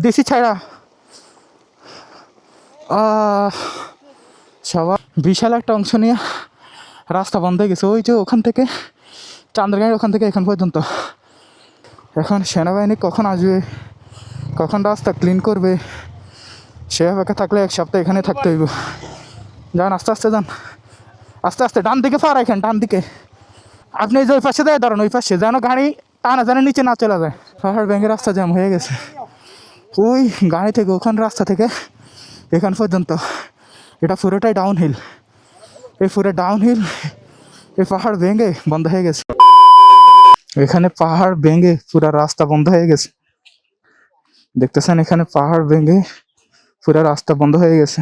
দেশি ছাড়া সবার বিশাল একটা অংশ নিয়ে রাস্তা বন্ধ হয়ে গেছে। ওই যে ওখান থেকে চান্দ্রগাঁয়ের ওখান থেকে এখান পর্যন্ত। এখন সেনাবাহিনী কখন আসবে, কখন রাস্তা ক্লিন করবে, সে অপেক্ষা থাকলে এক সপ্তাহ এখানে থাকতে হইব। যান আস্তে আস্তে যান, আস্তে আস্তে ডান দিকে পার এখান ডান দিকে। আপনি যে ওই পাশে দেয় ধরেন, ওই পাশে যেন গাড়ি টানা যেন নিচে না চলে যায়। পাহাড় ব্যাঙ্গের রাস্তা জ্যাম হয়ে গেছে। ওই গাড়ি থেকে ওখান রাস্তা থেকে এখান পর্যন্ত এটা পুরোটাই ডাউন হিল। এই পুরো ডাউন হিল এই পাহাড় ভেঙে বন্ধ হয়ে গেছে। এখানে পাহাড় ভেঙে পুরা রাস্তা বন্ধ হয়ে গেছে। দেখতেছেন এখানে পাহাড় ভেঙে পুরা রাস্তা বন্ধ হয়ে গেছে।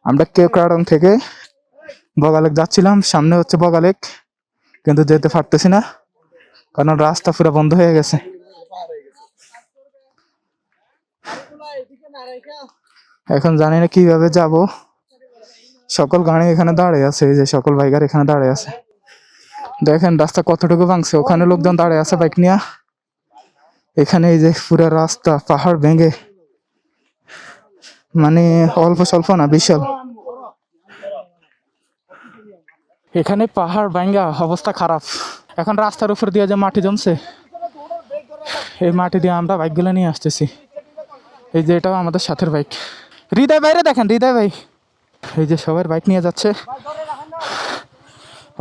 আমরা কেওক্রাডং থেকে বগালেক যাচ্ছিলাম, সামনে হচ্ছে বগালেক, কিন্তু যেতে পারতেছি না কারণ রাস্তা পুরো বন্ধ হয়ে গেছে। এখন জানি না কিভাবে যাব। সকল গাড়ি এখানে দাঁড়িয়ে আছে, এই যে সকল বাইকার এখানে দাঁড়িয়ে আছে। দেখেন রাস্তা কতটুকু ভাঙছে, ওখানে লোকজন দাঁড়িয়ে আছে বাইক নিয়ে। এখানে এই যে পুরো রাস্তা পাহাড় ভেঙে, মানে অল্প স্বল্প না, বিশাল। এখানে পাহাড় ভাঙ্গা অবস্থা খারাপ। এখন রাস্তার উপর দিয়ে যে মাটি জমছে, এই মাটি দিয়ে আমরা বাইকগুলো নিয়ে আসতেছি। এই যে এটাও আমাদের সাথের বাইক। হৃদয় ভাইরে দেখেন, হৃদয় ভাই এই যে সবার বাইক নিয়ে যাচ্ছে।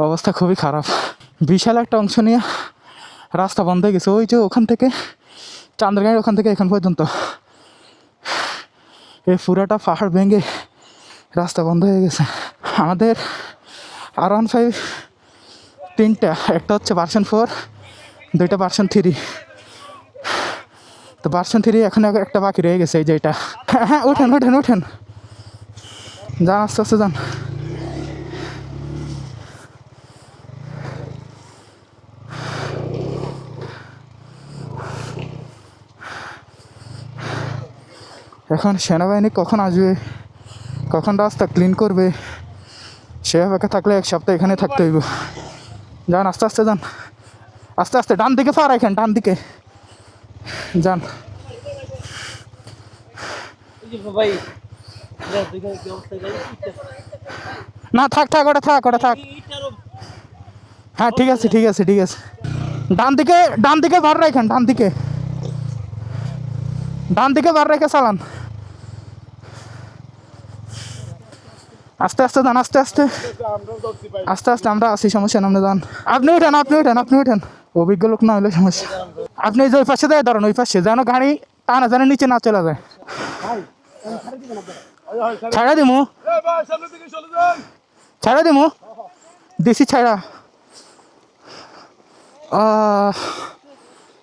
অবস্থা খুবই খারাপ, বিশাল একটা অংশ নিয়ে রাস্তা বন্ধ হয়ে গেছে। ওই যে ওখান থেকে চান্দ্রগাঁয়ের ওখান থেকে এখান পর্যন্ত এই পুরাটা পাহাড় ভেঙে রাস্তা বন্ধ হয়ে গেছে। আমাদের R15 তিনটা, একটা হচ্ছে ভার্সন 4, দুইটা ভার্সন 3। তো ভার্সন 3 এখন একটা বাকি রয়ে গেছে, এই যে এটা। হ্যাঁ উঠেন উঠেন উঠেন, যান আস্তে আস্তে যান। এখন সেনাবাহিনী কখন আসবে, কখন রাস্তা ক্লিন করবে, সে অপেক্ষা থাকলে এক সপ্তাহ এখানে থাকতে হইব। যান আস্তে আস্তে যান, আস্তে আস্তে ডান দিকে পার এখান ডান দিকে যান। না থাক থাক, ওটা থাক, ওটা থাক। হ্যাঁ ঠিক আছে ঠিক আছে ঠিক আছে। ডান দিকে বার রাখেন, ডান দিকে বার রেখে চালান। আস্তে আস্তে যান, আস্তে আস্তে আস্তে আস্তে, আমরা আছি, সমস্যা নামনে যান। আপনি উঠেন আপনি উঠেন আপনি উঠেন, অভিজ্ঞ লোক না হলে সমস্যা। আপনি যে ওই পাশে দেয় ধরেন, ওই পাশে যেন গাড়ি টানা যেন নিচে না চলে যায়। ছাড়া দিমু, ছাড়া দিমু, দেশি ছাড়া।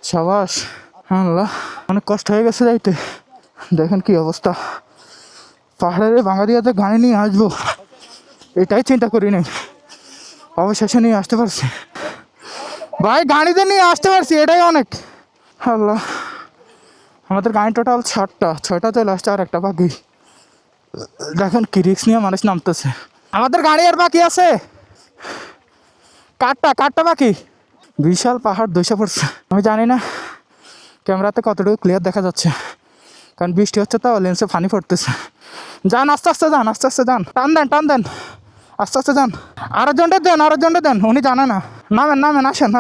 সাবাস, আল্লাহ, অনেক কষ্ট হয়ে গেছে যাইতে। দেখেন কি অবস্থা। পাহাড়ের বাঙালিয়াতে গাড়ি নিয়ে আসবো এটাই চিন্তা করি নাই, অবশেষে নিয়ে আসতে পারছি ভাই। গাড়িতে নিয়ে আসতে পারছি, এটাই অনেক। আল্লাহ, আমাদের গাড়ি টোটাল 6টা চলে আসছে, আর একটা বাকি। দেখেন কি রিক্স নিয়ে মানুষ নামতেছে। আমাদের গাড়ি আর বাকি আছে, কাঠটা বাকি। বিশাল পাহাড় ধসে পড়ছে। আমি জানি না ক্যামেরাতে কতটুকু ক্লিয়ার দেখা যাচ্ছে, কারণ বৃষ্টি হচ্ছে তো লেন্সে পানি পড়তেছে। যান আস্তে আস্তে যান, আস্তে আস্তে যান, টান দেন আস্তে আস্তে যান। আরেকজনটা দেন, উনি জানে না। নামেন আসেন।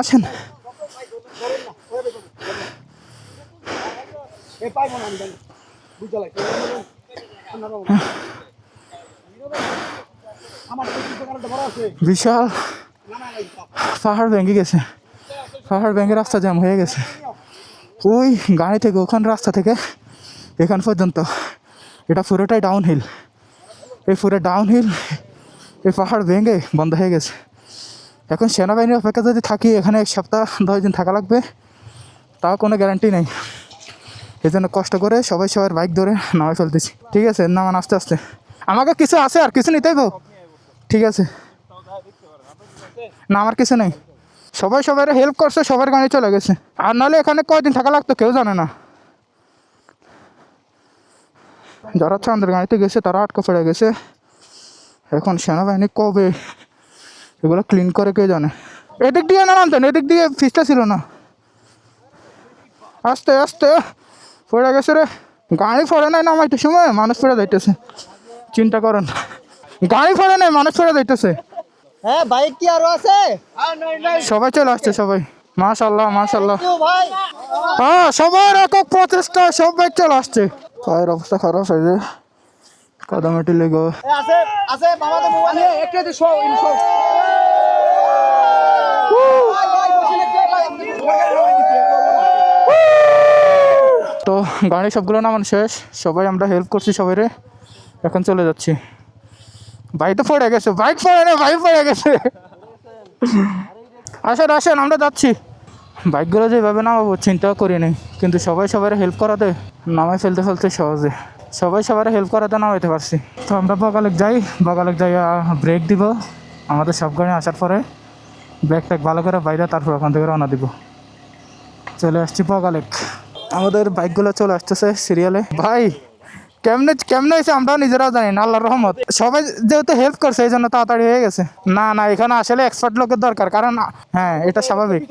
বিশাল পাহাড় ভেঙে গেছে, পাহাড় ভেঙে রাস্তা জ্যাম হয়ে গেছে। ওই গাড়ি থেকে ওখান রাস্তা থেকে এখান পর্যন্ত এটা পুরোটাই ডাউন হিল। এই পুরো ডাউন হিল এই পাহাড় ভেঙে বন্ধ হয়ে গেছে। এখন সেনাবাহিনীর অপেক্ষা যদি থাকি, এখানে 1 সপ্তাহ 10 দিন থাকা লাগবে, তাও কোনো গ্যারান্টি নেই। এই জন্য কষ্ট করে সবার বাইক ধরে নামে ফেলতেছি। ঠিক আছে, নামান আস্তে আস্তে। আমাকে কিছু আছে, আর কিছু নিতেই তো। ঠিক আছে না, আমার কিছু নেই। সবাই হেল্প করছে, সবার গাড়ি চলে গেছে। আর নাহলে এখানে কয়দিন থাকা লাগতো কেউ জানে না। যারা চাঁদের গাড়িতে গেছে তারা আটকা পড়ে গেছে। এখন সেনাবাহিনী কবে এগুলো ক্লিন করে কে জানে। এদিক দিয়ে নামতেন, এদিক দিয়ে ফিসটা ছিল না। আস্তে আস্তে পড়ে গেছে রে। গাড়ি ফোড়ে নাই নামাইতে সময় মানুষ ফেরা যাইতেছে, চিন্তা করেন। গাড়ি ফোড়ে নাই মানুষ ফেরা যাইতেছে। হ্যাঁ বাইক কি আরো আছে? সবাই চলে আসছে, সবাই মাশাল্লাহ মাশাল্লাহ। ভাই হ্যাঁ সবার একক প্রচেষ্টা, সবাই চলে আসছে। পায়ের অবস্থা খারাপ হয়ে যায়, কাদামাটি লেগে। আছে আছে বাবা তো মোবাইল একটা দি শো ইন শো। তো গাড়ি সবগুলো নামানো শেষ, সবাই আমরা হেল্প করছি সবাইরে, এখন চলে যাচ্ছি। ভাই তো পড়ে গেছে, বাইক পড়ে না, ভাই পড়ে গেছে। আসেন আসেন আমরা যাচ্ছি। বাইকগুলো যেভাবে নামাবো চিন্তা করি নি, কিন্তু সবাই সবার হেল্প করাতে নামাই ফেলতে ফেলতে সহজে সবাই সবার হেল্প করাতে নামাইতে পারছি। তো আমরা বগালেক যাই, বগালেক যাই ব্রেক দিব আমাদের সব গাড়ি আসার পরে, ব্রেক ট্যাক ভালো করে বাইরে, তারপর ওখান থেকে রওনা দিব। চলে আসছি বগালেক, আমাদের বাইকগুলো চলে আসতেছে সিরিয়ালে। ভাই কেমনে কেমনে হয়েছে আমরা নিজেরাও জানি না, আল্লাহর রহমত। সবাই যেহেতু হেল্প করছে এই জন্য তাড়াতাড়ি হয়ে গেছে। না না, এখানে আসলে এক্সপার্ট লোকের দরকার, কারণ হ্যাঁ এটা স্বাভাবিক।